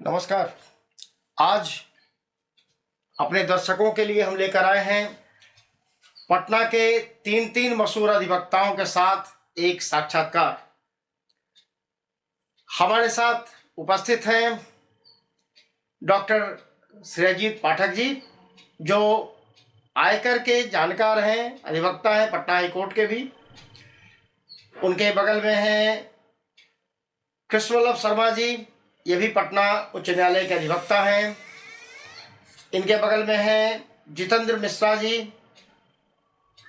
नमस्कार। आज अपने दर्शकों के लिए हम लेकर आए हैं पटना के तीन मशहूर अधिवक्ताओं के साथ एक साक्षात्कार। हमारे साथ उपस्थित हैं डॉक्टर श्रेयजीत पाठक जी, जो आयकर के जानकार हैं, अधिवक्ता हैं, पटना हाई कोर्ट के भी। उनके बगल में हैं कृष्णवल्लभ शर्मा जी, ये भी पटना उच्च न्यायालय के अधिवक्ता हैं। इनके बगल में हैं जितेंद्र मिश्रा जी,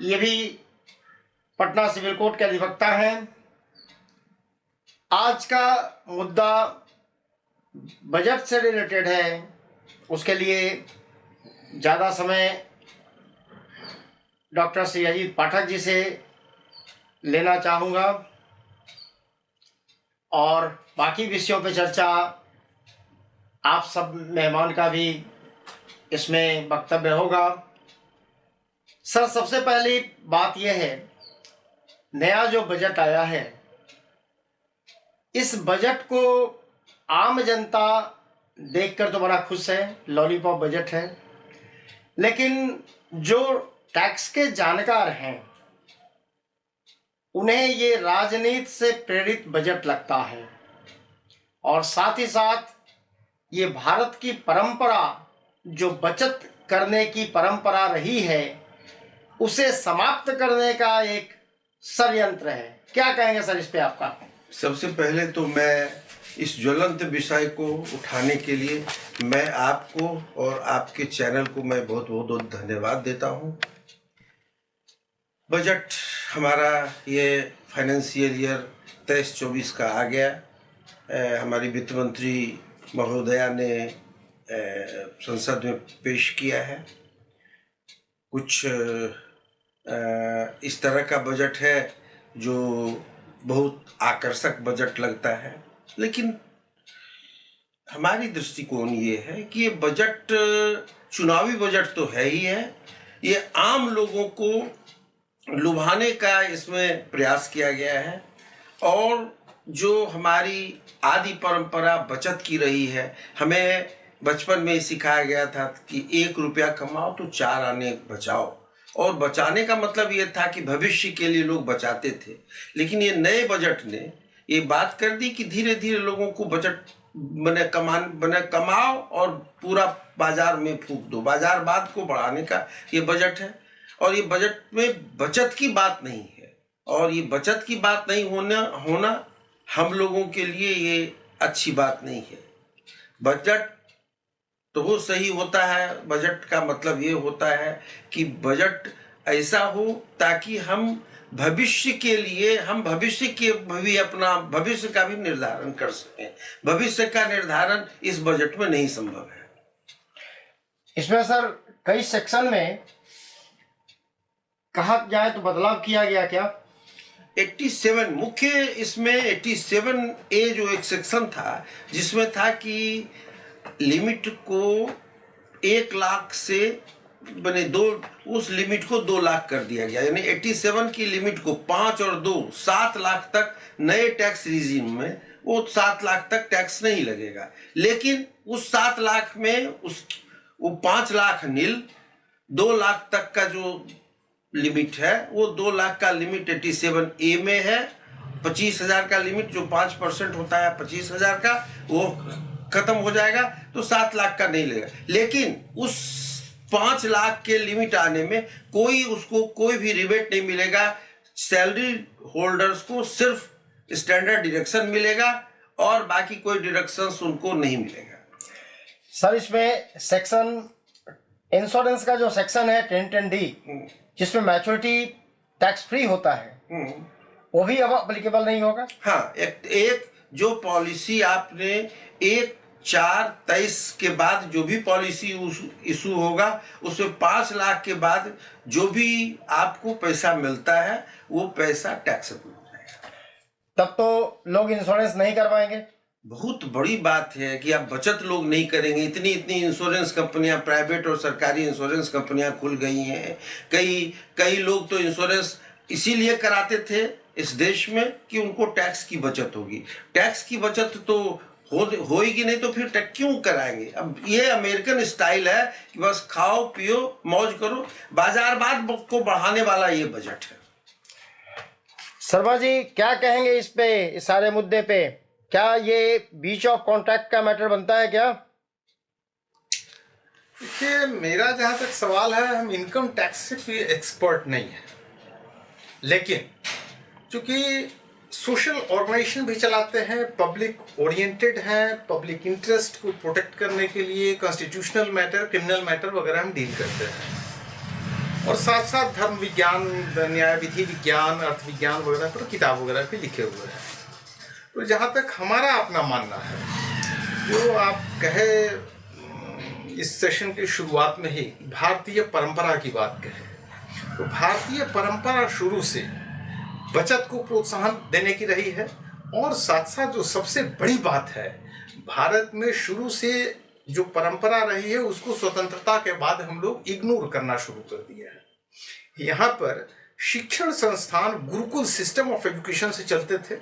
ये भी पटना सिविल कोर्ट के अधिवक्ता हैं। आज का मुद्दा बजट से रिलेटेड है, उसके लिए ज़्यादा समय डॉक्टर श्रेयजीत पाठक जी से लेना चाहूँगा और बाकी विषयों पर चर्चा आप सब मेहमान का भी इसमें वक्तव्य होगा। सर, सबसे पहली बात यह है, नया जो बजट आया है, इस बजट को आम जनता देखकर तो बड़ा खुश है, लॉलीपॉप बजट है, लेकिन जो टैक्स के जानकार हैं उन्हें ये राजनीति से प्रेरित बजट लगता है और साथ ही साथ ये भारत की परंपरा, जो बचत करने की परंपरा रही है, उसे समाप्त करने का एक षड्यंत्र है। क्या कहेंगे सर इस पे आपका? सबसे पहले तो मैं इस ज्वलंत विषय को उठाने के लिए मैं आपको और आपके चैनल को मैं बहुत बहुत धन्यवाद देता हूं। बजट हमारा ये फाइनेंशियल ईयर 23-24 का आ गया। हमारी वित्त मंत्री महोदया ने संसद में पेश किया है। कुछ इस तरह का बजट है जो बहुत आकर्षक बजट लगता है, लेकिन हमारी दृष्टिकोण ये है कि ये बजट चुनावी बजट तो है ही है, ये आम लोगों को लुभाने का इसमें प्रयास किया गया है। और जो हमारी आदि परंपरा बचत की रही है, हमें बचपन में ही सिखाया गया था कि 1 रुपया कमाओ तो 4 आने बचाओ, और बचाने का मतलब ये था कि भविष्य के लिए लोग बचाते थे। लेकिन ये नए बजट ने ये बात कर दी कि धीरे धीरे लोगों को बजट बने कमाओ और पूरा बाजार में फूंक दो। बाजारवाद को बढ़ाने का ये बजट है और ये बजट में बचत की बात नहीं है, और ये बचत की बात नहीं होना हम लोगों के लिए ये अच्छी बात नहीं है। बजट तो वो सही होता है, बजट का मतलब ये होता है कि बजट ऐसा हो ताकि हम भविष्य के लिए, हम भविष्य के भी अपना भविष्य का भी निर्धारण कर सकें। भविष्य का निर्धारण इस बजट में नहीं संभव है। इसमें सर कई सेक्शन में कहा जाए तो बदलाव किया गया क्या? 87 मुख्य इसमें 87A जो एक सेक्शन था, जिसमें था कि लिमिट को 1 लाख से बने उस लिमिट को 2 लाख कर दिया गया। यानी 87 की लिमिट को 5 और 2 7 लाख तक नए टैक्स रिजीम में वो 7 लाख तक टैक्स नहीं लगेगा। लेकिन उस 7 लाख में वो 5 लाख नील 2 लाख तक का जो लिमिट है, वो 2 लाख का लिमिट 87A में है। 25,000 का लिमिट जो 5% होता है 25,000 का, वो खत्म हो जाएगा, तो 7 लाख का नहीं लेगा। लेकिन उस 5 लाख के लिमिट आने में उसको कोई भी रिबेट नहीं मिलेगा। सैलरी होल्डर्स को सिर्फ स्टैंडर्ड डिडक्शन मिलेगा और बाकी कोई डिडक्शंस उनको नहीं मिलेगा। सर, इसमें सेक्शन इंश्योरेंस का जो सेक्शन है 1010D, जिसमें मैच्योरिटी टैक्स फ्री होता है, वो भी अब एप्लीकेबल नहीं होगा? हाँ, एक जो पॉलिसी आपने 1/4/23 के बाद जो भी पॉलिसी इशू होगा, उसमें 5 लाख के बाद जो भी आपको पैसा मिलता है वो पैसा टैक्सेबल हो जाएगा। तब तो लोग इंश्योरेंस नहीं करवाएंगे। बहुत बड़ी बात है कि आप बचत लोग नहीं करेंगे। इतनी इंश्योरेंस कंपनियां, प्राइवेट और सरकारी इंश्योरेंस कंपनियां खुल गई हैं। कई लोग तो इंश्योरेंस इसीलिए कराते थे इस देश में कि उनको टैक्स की बचत होगी। टैक्स की बचत तो होएगी नहीं तो फिर क्यों कराएंगे। अब ये अमेरिकन स्टाइल है कि बस खाओ पियो मौज करो, बाजारवाद को बढ़ाने वाला ये बजट है। शर्मा जी क्या कहेंगे इस पे, इस सारे मुद्दे पे? क्या ये बीच ऑफ कॉन्ट्रैक्ट का मैटर बनता है क्या? देखिए, मेरा जहाँ तक सवाल है, हम इनकम टैक्स से कोई एक्सपर्ट नहीं है, लेकिन चूंकि सोशल ऑर्गेनाइजेशन भी चलाते हैं, पब्लिक ओरिएंटेड हैं, पब्लिक इंटरेस्ट को प्रोटेक्ट करने के लिए कॉन्स्टिट्यूशनल मैटर, क्रिमिनल मैटर वगैरह हम डील करते हैं, और साथ साथ धर्म विज्ञान, न्याय विधि विज्ञान, अर्थ विज्ञान वगैरह पर किताब वगैरह भी लिखे हुए हैं। तो जहाँ तक हमारा अपना मानना है, जो आप कहे इस सेशन की शुरुआत में ही भारतीय परंपरा की बात कहे, तो भारतीय परंपरा शुरू से बचत को प्रोत्साहन देने की रही है, और साथ साथ जो सबसे बड़ी बात है, भारत में शुरू से जो परंपरा रही है उसको स्वतंत्रता के बाद हम लोग इग्नोर करना शुरू कर दिया है। यहाँ पर शिक्षण संस्थान गुरुकुल सिस्टम ऑफ एजुकेशन से चलते थे,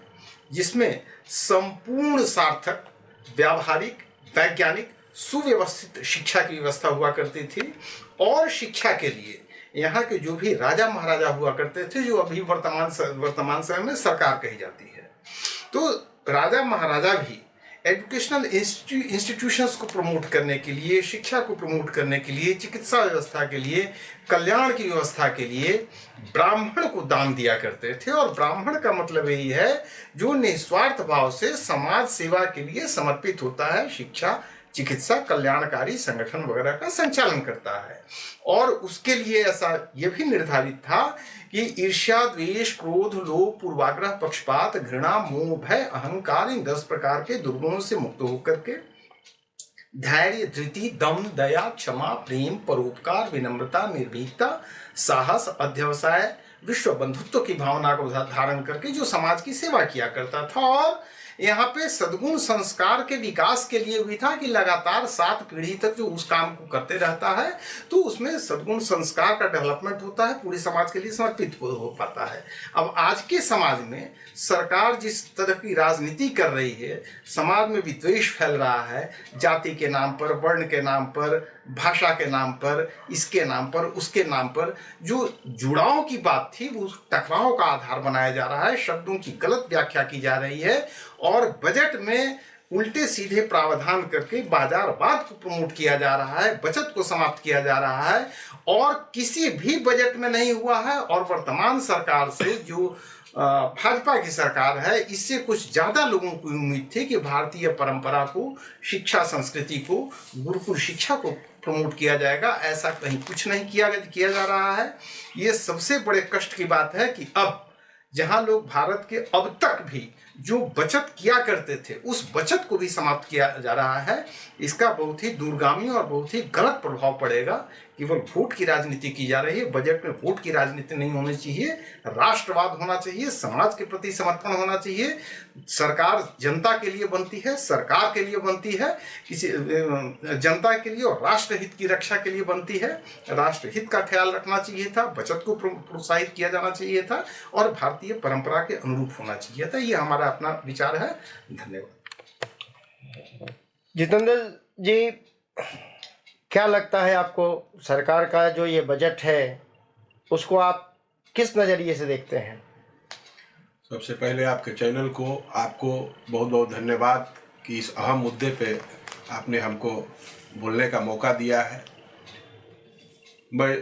जिसमें संपूर्ण सार्थक, व्यावहारिक, वैज्ञानिक, सुव्यवस्थित शिक्षा की व्यवस्था हुआ करती थी, और शिक्षा के लिए यहाँ के जो भी राजा महाराजा हुआ करते थे, जो अभी वर्तमान समय में सरकार कही जाती है, तो राजा महाराजा भी एजुकेशनल इंस्टीट्यूशंस को प्रमोट करने के लिए, शिक्षा को प्रमोट करने के लिए, चिकित्सा व्यवस्था के लिए, कल्याण की व्यवस्था के लिए ब्राह्मण को दान दिया करते थे। और ब्राह्मण का मतलब यही है जो निस्वार्थ भाव से समाज सेवा के लिए समर्पित होता है, शिक्षा, चिकित्सा, कल्याणकारी संगठन वगैरह का संचालन करता है। और उसके लिए ऐसा यह भी निर्धारित था कि ईर्ष्या, द्वेष, क्रोध, लोभ, पूर्वाग्रह, पक्षपात, घृणा, मोह, भय, अहंकार, इन 10 प्रकार के दुर्गुणों से मुक्त होकर के धैर्य, धृति, दम, दया, क्षमा, प्रेम, परोपकार, विनम्रता, निर्भीकता, साहस, अध्यवसाय, विश्व बंधुत्व की भावना को धारण करके जो समाज की सेवा किया करता था। और यहाँ पे सद्गुण संस्कार के विकास के लिए भी था कि लगातार 7 पीढ़ी तक जो उस काम को करते रहता है, तो उसमें सद्गुण संस्कार का डेवलपमेंट होता है, पूरे समाज के लिए समर्पित हो पाता है। अब आज के समाज में सरकार जिस तरह की राजनीति कर रही है, समाज में विद्वेष फैल रहा है, जाति के नाम पर, वर्ण के नाम पर, भाषा के नाम पर, इसके नाम पर, उसके नाम पर, जो जुड़ाव की बात थी वो टकराव का आधार बनाया जा रहा है, शब्दों की गलत व्याख्या की जा रही है, और बजट में उल्टे सीधे प्रावधान करके बाजारवाद को प्रमोट किया जा रहा है, बचत को समाप्त किया जा रहा है, और किसी भी बजट में नहीं हुआ है। और वर्तमान सरकार से जो भाजपा की सरकार है, इससे कुछ ज्यादा लोगों को उम्मीद थी कि भारतीय परंपरा को, शिक्षा संस्कृति को, गुरुकुल शिक्षा को प्रमोट किया जाएगा। ऐसा कहीं कुछ नहीं किया जा रहा है। ये सबसे बड़े कष्ट की बात है कि अब जहां लोग भारत के अब तक भी जो बचत किया करते थे, उस बचत को भी समाप्त किया जा रहा है। इसका बहुत ही दूरगामी और बहुत ही गलत प्रभाव पड़ेगा। केवल वोट की राजनीति की जा रही है, बजट में वोट की राजनीति नहीं होनी चाहिए, राष्ट्रवाद होना चाहिए, समाज के प्रति समर्पण होना चाहिए। सरकार जनता के लिए बनती है, सरकार के लिए बनती है, किसी जनता के लिए और राष्ट्र हित की रक्षा के लिए बनती है। राष्ट्र हित का ख्याल रखना चाहिए था, बचत को प्रोत्साहित किया जाना चाहिए था, और भारतीय परंपरा के अनुरूप होना चाहिए था। ये हमारा अपना विचार है। धन्यवाद। जितेंद्र जी, क्या लगता है आपको, सरकार का जो ये बजट है उसको आप किस नज़रिए से देखते हैं? सबसे पहले आपके चैनल को, आपको बहुत बहुत धन्यवाद कि इस अहम मुद्दे पे आपने हमको बोलने का मौका दिया है। मैं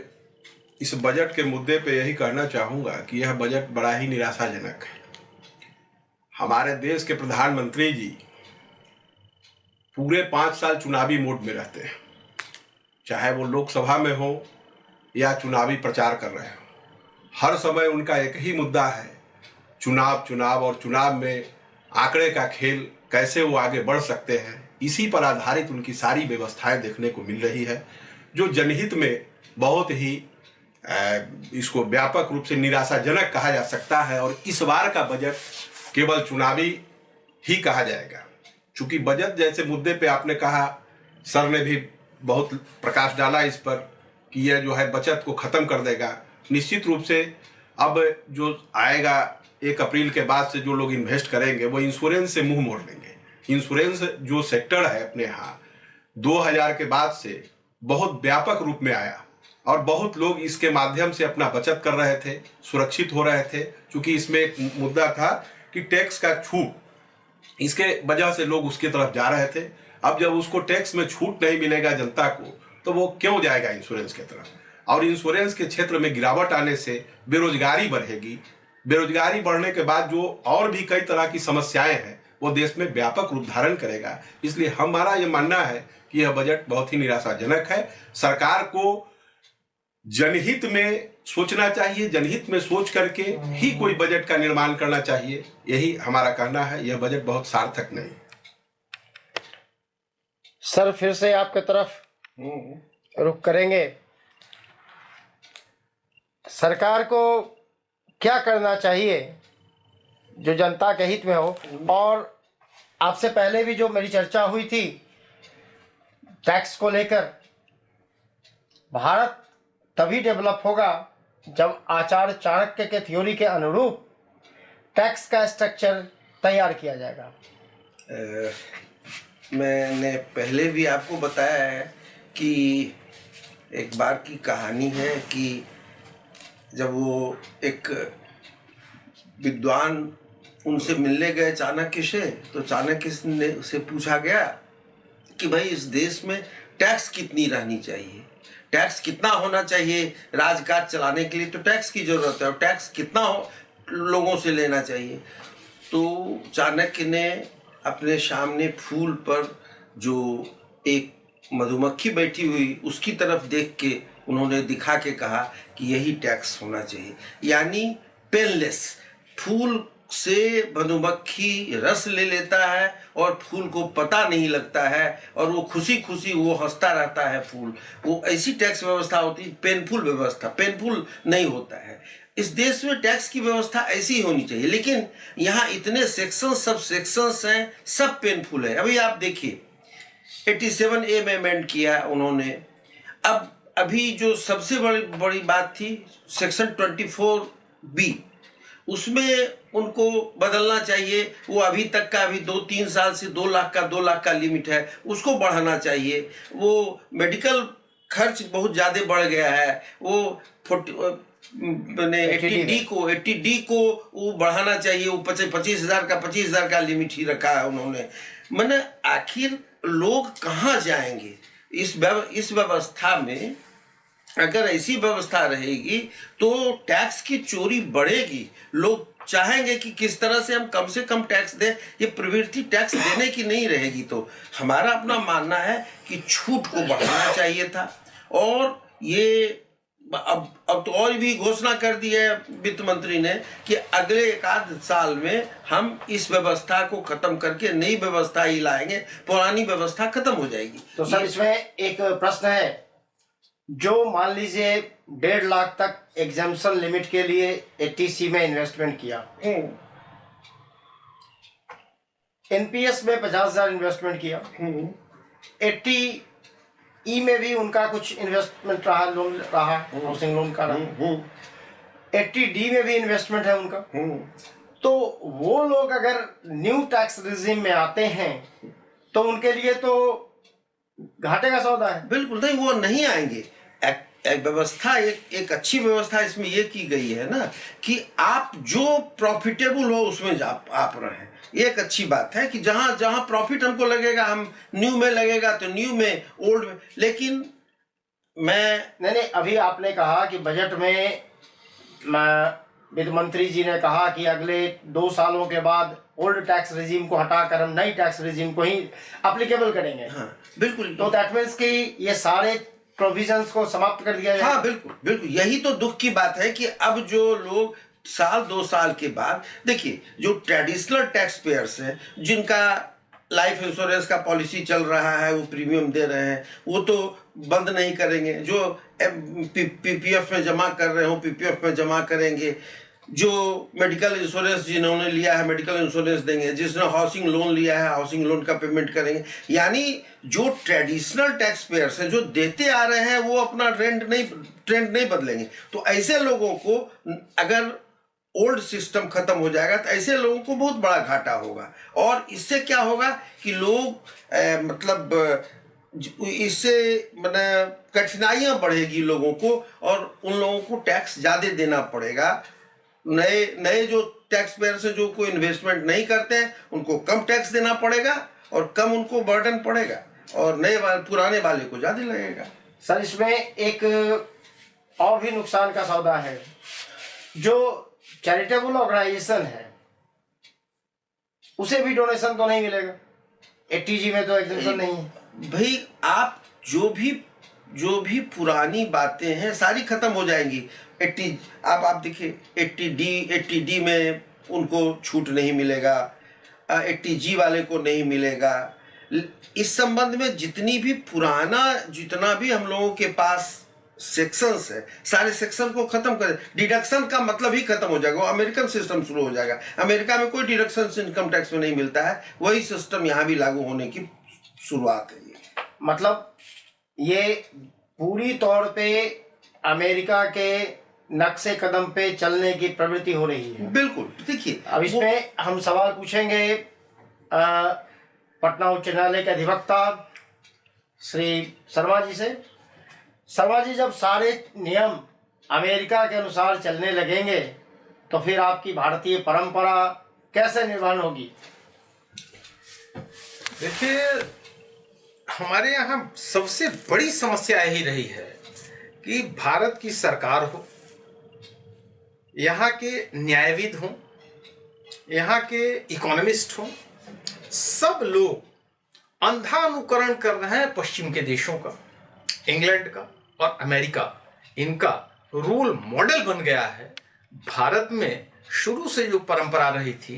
इस बजट के मुद्दे पे यही कहना चाहूँगा कि यह बजट बड़ा ही निराशाजनक है। हमारे देश के प्रधानमंत्री जी पूरे 5 साल चुनावी मोड में रहते हैं, चाहे वो लोकसभा में हो या चुनावी प्रचार कर रहे हो। हर समय उनका एक ही मुद्दा है, चुनाव, चुनाव और चुनाव में आंकड़े का खेल, कैसे वो आगे बढ़ सकते हैं। इसी पर आधारित उनकी सारी व्यवस्थाएं देखने को मिल रही है, जो जनहित में बहुत ही इसको व्यापक रूप से निराशाजनक कहा जा सकता है। और इस बार का बजट केवल चुनावी ही कहा जाएगा। चूंकि बजट जैसे मुद्दे पे आपने कहा, सर ने भी बहुत प्रकाश डाला इस पर कि यह जो है बचत को ख़त्म कर देगा। निश्चित रूप से अब जो आएगा 1 अप्रैल के बाद से जो लोग इन्वेस्ट करेंगे वो इंश्योरेंस से मुंह मोड़ लेंगे। इंश्योरेंस जो सेक्टर है अपने यहाँ 2000 के बाद से बहुत व्यापक रूप में आया और बहुत लोग इसके माध्यम से अपना बचत कर रहे थे, सुरक्षित हो रहे थे, क्योंकि इसमें एक मुद्दा था कि टैक्स का छूट, इसके वजह से लोग उसकी तरफ जा रहे थे। अब जब उसको टैक्स में छूट नहीं मिलेगा जनता को, तो वो क्यों जाएगा इंश्योरेंस की तरफ। और इंश्योरेंस के क्षेत्र में गिरावट आने से बेरोजगारी बढ़ेगी। बेरोजगारी बढ़ने के बाद जो और भी कई तरह की समस्याएं हैं वो देश में व्यापक रूप धारण करेगा। इसलिए हमारा ये मानना है कि यह बजट बहुत ही निराशाजनक है। सरकार को जनहित में सोचना चाहिए, जनहित में सोच करके ही कोई बजट का निर्माण करना चाहिए, यही हमारा कहना है। यह बजट बहुत सार्थक नहीं। सर फिर से आपके तरफ रुख करेंगे। सरकार को क्या करना चाहिए जो जनता के हित में हो? और आपसे पहले भी जो मेरी चर्चा हुई थी टैक्स को लेकर, भारत तभी डेवलप होगा जब आचार्य चाणक्य के थ्योरी के अनुरूप टैक्स का स्ट्रक्चर तैयार किया जाएगा। मैंने पहले भी आपको बताया है कि एक बार की कहानी है कि जब वो एक विद्वान उनसे मिलने गए चाणक्य से, तो चाणक्य ने उसे पूछा गया कि भाई इस देश में टैक्स कितनी रहनी चाहिए, टैक्स कितना होना चाहिए, राजकाज चलाने के लिए तो टैक्स की जरूरत है, और टैक्स कितना लोगों से लेना चाहिए। तो चाणक्य ने अपने सामने फूल पर जो एक मधुमक्खी बैठी हुई उसकी तरफ देख के उन्होंने दिखा के कहा कि यही टैक्स होना चाहिए, यानी पेनलेस। फूल से मधुमक्खी रस ले लेता है और फूल को पता नहीं लगता है, और वो खुशी खुशी वो हंसता रहता है फूल। वो ऐसी टैक्स व्यवस्था होती, पेनफुल व्यवस्था, पेनफुल नहीं होता है। इस देश में टैक्स की व्यवस्था ऐसी होनी चाहिए, लेकिन यहाँ इतने सेक्शन, सब सेक्शंस हैं, सब पेनफुल है। अभी आप देखिए 87A में अमेंड किया उन्होंने। अब अभी जो सबसे बड़ी बात थी सेक्शन 24B, उसमें उनको बदलना चाहिए। वो अभी तक का, अभी 2-3 साल से 2 लाख का लिमिट है, उसको बढ़ाना चाहिए। वो मेडिकल खर्च बहुत ज़्यादा बढ़ गया है, वो 80D को वो बढ़ाना चाहिए। वो 25,000 का लिमिट ही रखा है उन्होंने। मैंने आखिर लोग कहाँ जाएंगे इस व्यवस्था में? अगर ऐसी व्यवस्था रहेगी तो टैक्स की चोरी बढ़ेगी। लोग चाहेंगे कि किस तरह से हम कम से कम टैक्स दें। ये प्रवृत्ति टैक्स देने की नहीं रहेगी। तो हमारा अपना मानना है कि छूट को बढ़ाना चाहिए था। और ये अब तो और भी घोषणा कर दी है वित्त मंत्री ने कि अगले 1 साल में हम इस व्यवस्था को खत्म करके नई व्यवस्था ही लाएंगे, पुरानी व्यवस्था खत्म हो जाएगी। तो सर इसमें एक प्रश्न है, जो मान लीजिए 1.5 लाख तक एग्जाम्पशन लिमिट के लिए 80C में इन्वेस्टमेंट किया, NPS में 50,000 इन्वेस्टमेंट किया, 80E में भी उनका कुछ इन्वेस्टमेंट रहा, लोन रहा, हाउसिंग लोन का रहा, 80D में भी इन्वेस्टमेंट है उनका। तो वो लोग अगर न्यू टैक्स रिजीम में आते हैं तो उनके लिए तो घाटे का सौदा है। बिल्कुल नहीं, वो नहीं आएंगे। एक व्यवस्था, एक अच्छी व्यवस्था इसमें ये की गई है ना कि आप जो प्रॉफिटेबल हो उसमें आप रहें। ये एक अच्छी बात है कि जहां जहां प्रॉफिट हमको लगेगा, हम न्यू में लगेगा तो न्यू में, ओल्ड में। लेकिन नहीं, अभी आपने कहा कि बजट में वित्त मंत्री जी ने कहा कि अगले 2 सालों के बाद ओल्ड टैक्स रिजीम को हटाकर हम नई टैक्स रिजीम को ही एप्लीकेबल करेंगे। हाँ बिल्कुल। तो दैट मीन्स कि ये सारे प्रोविजंस को समाप्त कर दिया जाए। हाँ बिल्कुल। यही तो दुख की बात है कि अब जो लोग 1-2 साल के बाद, देखिए जो ट्रेडिशनल टैक्स पेयर्स हैं, जिनका लाइफ इंश्योरेंस का पॉलिसी चल रहा है, वो प्रीमियम दे रहे हैं, वो तो बंद नहीं करेंगे। जो PPF में जमा कर रहे हो, PPF में जमा करेंगे। जो मेडिकल इंश्योरेंस जिन्होंने लिया है, मेडिकल इंश्योरेंस देंगे। जिसने हाउसिंग लोन लिया है, हाउसिंग लोन का पेमेंट करेंगे। यानी जो ट्रेडिशनल टैक्स पेयर्स हैं, जो देते आ रहे हैं, वो अपना ट्रेंड नहीं बदलेंगे। तो ऐसे लोगों को अगर ओल्ड सिस्टम खत्म हो जाएगा तो ऐसे लोगों को बहुत बड़ा घाटा होगा। और इससे क्या होगा कि लोग इससे कठिनाइयां बढ़ेगी लोगों को, और उन लोगों को टैक्स ज़्यादा देना पड़ेगा। नए नए जो टैक्स पेयर से जो कोई इन्वेस्टमेंट नहीं करते हैं उनको कम टैक्स देना पड़ेगा और कम उनको बर्डन पड़ेगा, और पुराने वाले को ज़्यादा लगेगा। सर, इसमें एक और भी नुकसान का सौदा है। जो चैरिटेबल ऑर्गेनाइजेशन है उसे भी डोनेशन तो नहीं मिलेगा, 80G में तो एग्जेम्पशन नहीं है। भाई आप जो भी पुरानी बातें हैं सारी खत्म हो जाएंगी। 80 आप देखिए 80D में उनको छूट नहीं मिलेगा, 80G वाले को नहीं मिलेगा। इस संबंध में जितना भी हम लोगों के पास सेक्शंस है, सारे सेक्शन को खत्म कर, डिडक्शन का मतलब ही खत्म हो जाएगा। अमेरिकन सिस्टम शुरू हो जाएगा। अमेरिका में कोई डिडक्शन इनकम टैक्स में नहीं मिलता है, वही सिस्टम यहाँ भी लागू होने की शुरुआत है। मतलब ये पूरी तौर पे अमेरिका के नक्शे कदम पे चलने की प्रवृत्ति हो रही है। बिल्कुल। देखिए अब इसमें हम सवाल पूछेंगे पटना उच्च न्यायालय के अधिवक्ता श्री शर्मा जी से। शर्मा जी, जब सारे नियम अमेरिका के अनुसार चलने लगेंगे तो फिर आपकी भारतीय परंपरा कैसे निर्वहन होगी? देखिए, हमारे यहाँ सबसे बड़ी समस्या यही रही है कि भारत की सरकार हो, यहाँ के न्यायविद हों, यहाँ के इकोनॉमिस्ट हों, सब लोग अंधा अनुकरण कर रहे हैं पश्चिम के देशों का, इंग्लैंड का और अमेरिका। इनका रोल मॉडल बन गया है। भारत में शुरू से जो परंपरा रही थी,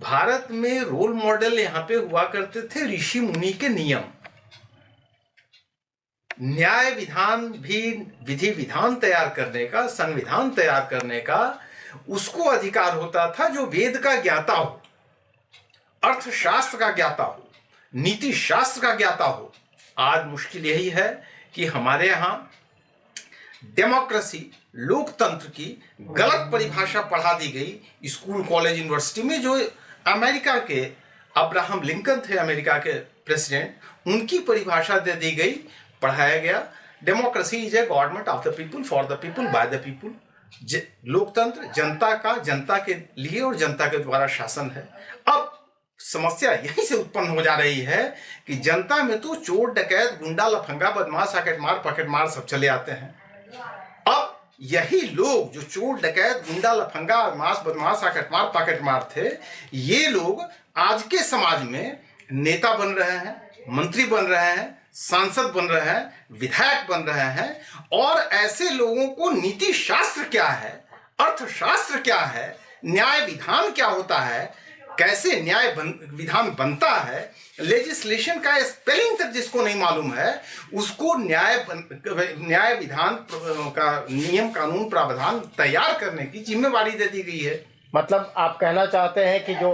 भारत में रोल मॉडल यहाँ पे हुआ करते थे ऋषि मुनि के नियम। न्याय विधान भी, विधि विधान तैयार करने का, संविधान तैयार करने का उसको अधिकार होता था जो वेद का ज्ञाता हो, अर्थशास्त्र का ज्ञाता हो, नीति शास्त्र का ज्ञाता हो। आज मुश्किल यही है कि हमारे यहाँ डेमोक्रेसी, लोकतंत्र की गलत परिभाषा पढ़ा दी गई स्कूल, कॉलेज, यूनिवर्सिटी में। जो अमेरिका के अब्राहम लिंकन थे, अमेरिका के प्रेसिडेंट, उनकी परिभाषा दे दी गई, पढ़ाया गया। Democracy is a government of the people, for the people, by the people. लोकतंत्र जनता का, जनता के लिए और जनता के द्वारा शासन है। अब समस्या यहीं से उत्पन्न हो जा रही है कि जनता में तो चोर, डकैत, गुंडा, लफंगा, बदमाश, पॉकेट मार सब चले आते हैं। अब यही लोग जो चोर, डकैत, गुंडा, लफंगा, बदमाश, पॉकेट मार थे, ये लोग आज के समाज में नेता बन रहे हैं, मंत्री बन रहे हैं, सांसद बन रहे हैं, विधायक बन रहे हैं। और ऐसे लोगों को नीति शास्त्र क्या है, अर्थशास्त्र क्या है, न्याय विधान क्या होता है, कैसे न्याय विधान बनता है, लेजिस्लेशन का स्पेलिंग तक जिसको नहीं मालूम है, उसको न्याय विधान का नियम, कानून, प्रावधान तैयार करने की जिम्मेवारी दे दी गई है। मतलब आप कहना चाहते हैं कि जो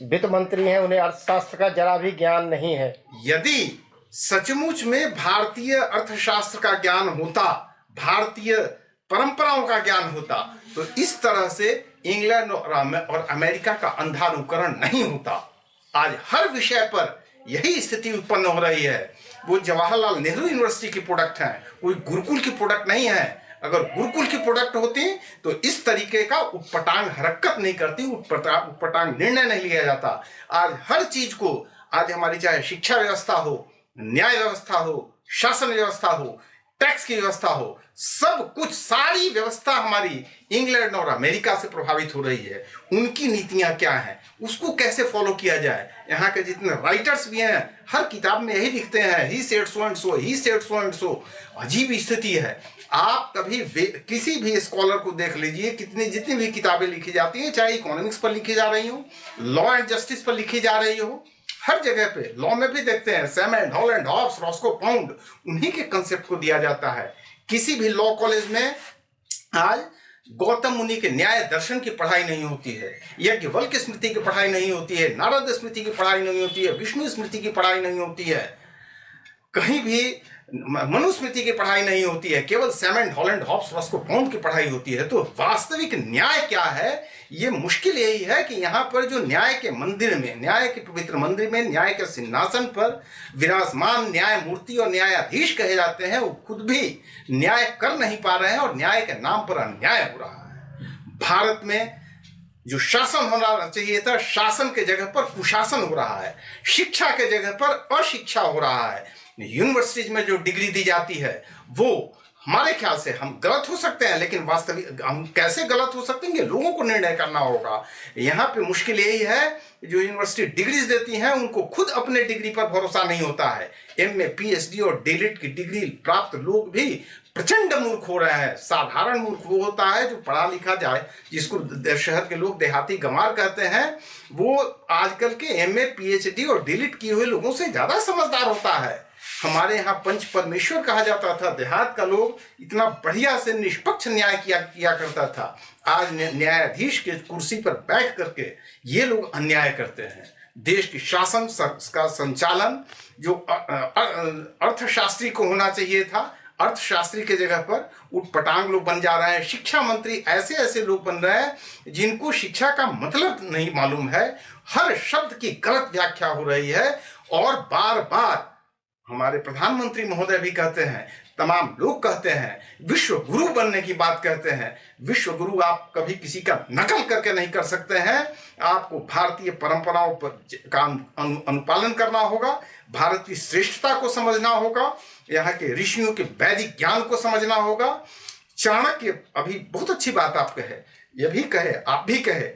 वित्त मंत्री हैं उन्हें अर्थशास्त्र का जरा भी ज्ञान नहीं है? यदि सचमुच में भारतीय अर्थशास्त्र का ज्ञान होता, भारतीय परंपराओं का ज्ञान होता, तो इस तरह से इंग्लैंड और अमेरिका का अंधा अनुकरण नहीं होता। आज हर विषय पर यही स्थिति उत्पन्न हो रही है। वो जवाहरलाल नेहरू यूनिवर्सिटी की प्रोडक्ट है, कोई गुरुकुल की प्रोडक्ट नहीं है। अगर गुरुकुल की प्रोडक्ट होती तो इस तरीके का उटपटांग हरकत नहीं करती, उटपटांग निर्णय नहीं लिया जाता। आज हर चीज को, आज हमारी चाहे शिक्षा व्यवस्था हो, न्याय व्यवस्था हो, शासन व्यवस्था हो, टैक्स की व्यवस्था हो, सब कुछ, सारी व्यवस्था हमारी इंग्लैंड और अमेरिका से प्रभावित हो रही है। उनकी नीतियां क्या हैं, उसको कैसे फॉलो किया जाए। यहाँ के जितने राइटर्स भी हैं, हर किताब में यही लिखते हैं, he said so and so, he said so and so. अजीब स्थिति है। आप कभी किसी भी स्कॉलर को देख लीजिए, जितनी भी किताबें लिखी जाती हैं, चाहे इकोनॉमिक्स पर लिखी जा रही हो, लॉ एंड जस्टिस पर लिखी जा रही हो, हर जगह पे लॉ में भी देखते हैं, Salmond, Holland, Hobbes, Roscoe Pound, उन्हीं के कंसेप्ट को दिया जाता है। किसी भी लॉ कॉलेज में आज गौतम मुनि के न्याय दर्शन की पढ़ाई नहीं होती है, यज्ञवल्क्य स्मृति की पढ़ाई नहीं होती है, नारद स्मृति की पढ़ाई नहीं होती है, विष्णु स्मृति की पढ़ाई नहीं होती है। कहीं भी मनुस्मृति की पढ़ाई नहीं होती है, केवल सैमन हॉलैंड हॉब्स रस्को पाउंड की पढ़ाई होती है। तो वास्तविक न्याय क्या है, ये मुश्किल यही है कि यहाँ पर जो न्याय के मंदिर में, न्याय के पवित्र मंदिर में, न्याय के सिंहासन पर विराजमान न्यायमूर्ति और न्यायाधीश कहे जाते हैं, वो खुद भी न्याय कर नहीं पा रहे हैं और न्याय के नाम पर अन्याय हो रहा है। भारत में जो शासन होना चाहिए था, शासन के जगह पर कुशासन हो रहा है, शिक्षा के जगह पर अशिक्षा हो रहा है। यूनिवर्सिटीज में जो डिग्री दी जाती है वो हमारे ख्याल से, हम गलत हो सकते हैं लेकिन वास्तविक हम कैसे गलत हो सकते हैं, लोगों को निर्णय करना होगा। यहाँ पे मुश्किल यही है, जो यूनिवर्सिटी डिग्रीज देती हैं उनको खुद अपने डिग्री पर भरोसा नहीं होता है। एमए, पीएचडी और डीलिट की डिग्री प्राप्त लोग भी प्रचंड मूर्ख हो रहे हैं। साधारण मूर्ख वो होता है जो पढ़ा लिखा जाए, जिसको शहर के लोग देहाती गंवार कहते हैं, वो आजकल के एमए, पीएचडी और डीलिट किए हुए लोगों से ज्यादा समझदार होता है। हमारे यहाँ पंच परमेश्वर कहा जाता था, देहात का लोग इतना बढ़िया से निष्पक्ष न्याय किया करता था। आज न्यायाधीश के कुर्सी पर बैठ करके ये लोग अन्याय करते हैं। देश की शासन का संचालन जो अर्थशास्त्री को होना चाहिए था, अर्थशास्त्री के जगह पर उटपटांग लोग बन जा रहे हैं। शिक्षा मंत्री ऐसे ऐसे लोग बन रहे हैं जिनको शिक्षा का मतलब नहीं मालूम है, हर शब्द की गलत व्याख्या हो रही है। और बार बार हमारे प्रधानमंत्री महोदय भी कहते हैं, तमाम लोग कहते हैं, विश्व गुरु बनने की बात कहते हैं। विश्व गुरु आप कभी किसी का नकल करके नहीं कर सकते हैं। आपको भारतीय परंपराओं पर का अनुपालन करना होगा, भारत की श्रेष्ठता को समझना होगा, यहाँ के ऋषियों के वैदिक ज्ञान को समझना होगा। चाणक्य, अभी बहुत अच्छी बात आप कहे, ये भी कहे, आप भी कहे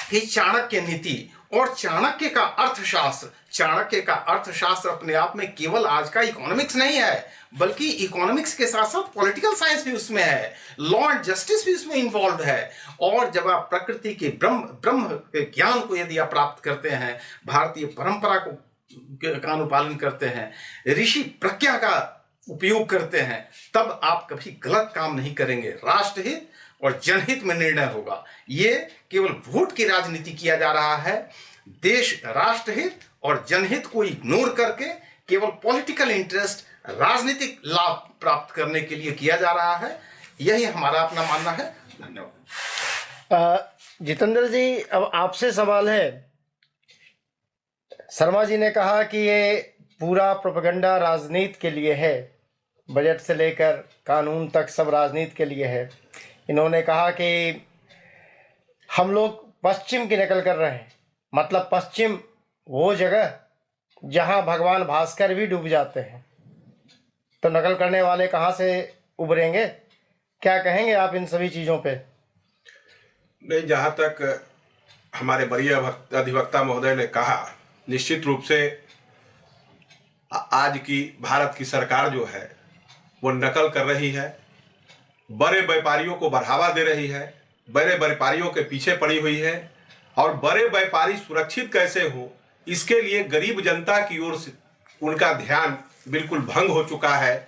कि चाणक्य नीति और चाणक्य का अर्थशास्त्र, चाणक्य का अर्थशास्त्र अपने आप में केवल आज का इकोनॉमिक्स नहीं है, बल्कि इकोनॉमिक्स के साथ साथ पॉलिटिकल साइंस भी उसमें है, लॉ एंड जस्टिस भी उसमें इन्वॉल्व है। और जब आप प्रकृति के ब्रह्म के ज्ञान को यदि आप प्राप्त करते हैं, भारतीय परंपरा का अनुपालन करते हैं, ऋषि प्रज्ञा का उपयोग करते हैं, तब आप कभी गलत काम नहीं करेंगे। राष्ट्रहित और जनहित में निर्णय होगा। ये केवल वोट की राजनीति किया जा रहा है। देश राष्ट्रहित और जनहित को इग्नोर करके केवल पॉलिटिकल इंटरेस्ट, राजनीतिक लाभ प्राप्त करने के लिए किया जा रहा है। यही हमारा अपना मानना है। धन्यवाद। जितेंद्र जी, अब आपसे सवाल है। शर्मा जी ने कहा कि ये पूरा प्रोपेगेंडा राजनीति के लिए है, बजट से लेकर कानून तक सब राजनीति के लिए है। इन्होंने कहा कि हम लोग पश्चिम की नकल कर रहे हैं, मतलब पश्चिम वो जगह जहां भगवान भास्कर भी डूब जाते हैं, तो नकल करने वाले कहां से उभरेंगे? क्या कहेंगे आप इन सभी चीज़ों पे? नहीं, जहाँ तक हमारे वरीय अधिवक्ता महोदय ने कहा, निश्चित रूप से आज की भारत की सरकार जो है वो नकल कर रही है, बड़े व्यापारियों को बढ़ावा दे रही है, बड़े व्यापारियों के पीछे पड़ी हुई है, और बड़े व्यापारी सुरक्षित कैसे हो इसके लिए गरीब जनता की ओर से उनका ध्यान बिल्कुल भंग हो चुका है।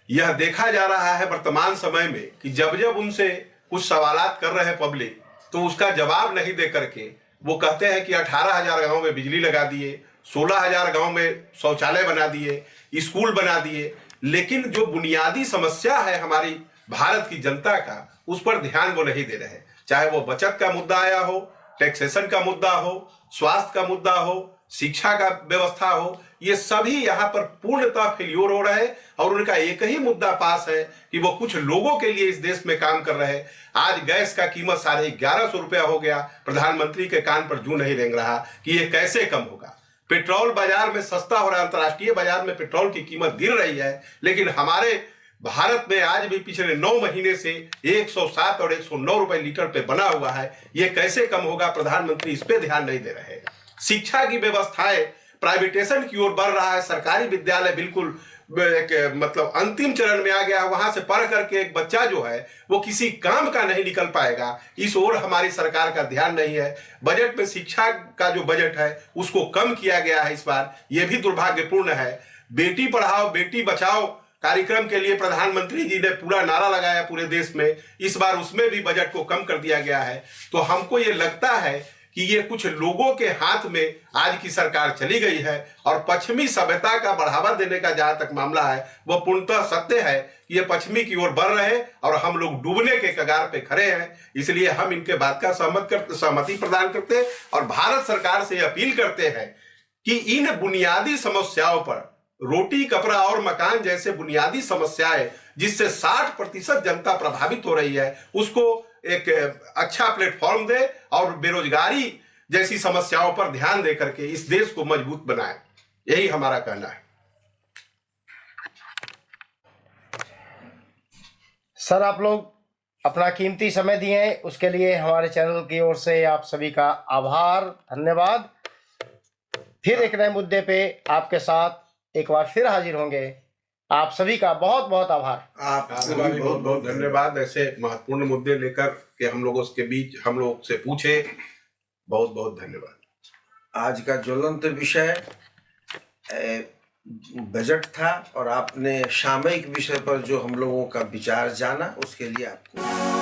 यह देखा जा रहा है वर्तमान समय में कि जब जब उनसे कुछ सवालात कर रहे हैं पब्लिक, तो उसका जवाब नहीं दे करके वो कहते हैं कि 18,000 गाँव में बिजली लगा दिए, 16,000 गाँव में शौचालय बना दिए, स्कूल बना दिए, लेकिन जो बुनियादी समस्या है हमारी भारत की जनता का, उस पर ध्यान वो नहीं दे रहे। चाहे वो बचत का मुद्दा आया हो, टैक्सेशन का मुद्दा हो, स्वास्थ्य का मुद्दा हो, शिक्षा का व्यवस्था हो, ये सभी यहाँ पर पूर्णतः फेल्योर हो रहे हैं। और उनका एक ही मुद्दा पास है कि वो कुछ लोगों के लिए इस देश में काम कर रहे हैं। आज गैस का कीमत 1150 रुपया हो गया, प्रधानमंत्री के कान पर जूं नहीं रेंग रहा कि ये कैसे कम होगा। पेट्रोल बाजार में सस्ता हो रहा है, अंतर्राष्ट्रीय बाजार में पेट्रोल की कीमत गिर रही है, लेकिन हमारे भारत में आज भी पिछले 9 महीने से 107 और 109 रुपए लीटर पे बना हुआ है। ये कैसे कम होगा? प्रधानमंत्री इस पे ध्यान नहीं दे रहे। शिक्षा की व्यवस्थाएं प्राइवेटेशन की ओर बढ़ रहा है। सरकारी विद्यालय बिल्कुल मतलब अंतिम चरण में आ गया है। वहां से पढ़ करके एक बच्चा जो है वो किसी काम का नहीं निकल पाएगा। इस ओर हमारी सरकार का ध्यान नहीं है। बजट में शिक्षा का जो बजट है उसको कम किया गया है इस बार, ये भी दुर्भाग्यपूर्ण है। बेटी पढ़ाओ बेटी बचाओ कार्यक्रम के लिए प्रधानमंत्री जी ने पूरा नारा लगाया पूरे देश में, इस बार उसमें भी बजट को कम कर दिया गया है। तो हमको ये लगता है कि ये कुछ लोगों के हाथ में आज की सरकार चली गई है और पश्चिमी सभ्यता का बढ़ावा देने का जहां तक मामला है वह पूर्णतः सत्य है कि ये पश्चिमी की ओर बढ़ रहे हैं और हम लोग डूबने के कगार पे खड़े हैं। इसलिए हम इनके बात का सहमति प्रदान करते हैं और भारत सरकार से अपील करते हैं कि इन बुनियादी समस्याओं पर, रोटी कपड़ा और मकान जैसे बुनियादी समस्याएं जिससे 60% जनता प्रभावित हो रही है, उसको एक अच्छा प्लेटफॉर्म दे और बेरोजगारी जैसी समस्याओं पर ध्यान दे करके इस देश को मजबूत बनाए। यही हमारा कहना है। सर, आप लोग अपना कीमती समय दिए हैं, उसके लिए हमारे चैनल की ओर से आप सभी का आभार, धन्यवाद। फिर एक नए मुद्दे पे आपके साथ एक बार फिर हाजिर होंगे। आप सभी का बहुत बहुत आभार। आपका भी बहुत बहुत धन्यवाद। ऐसे महत्वपूर्ण मुद्दे लेकर के हम लोगों के बीच हम लोग से पूछे, बहुत बहुत धन्यवाद। आज का ज्वलंत विषय बजट था और आपने सामयिक विषय पर जो हम लोगों का विचार जाना, उसके लिए आपको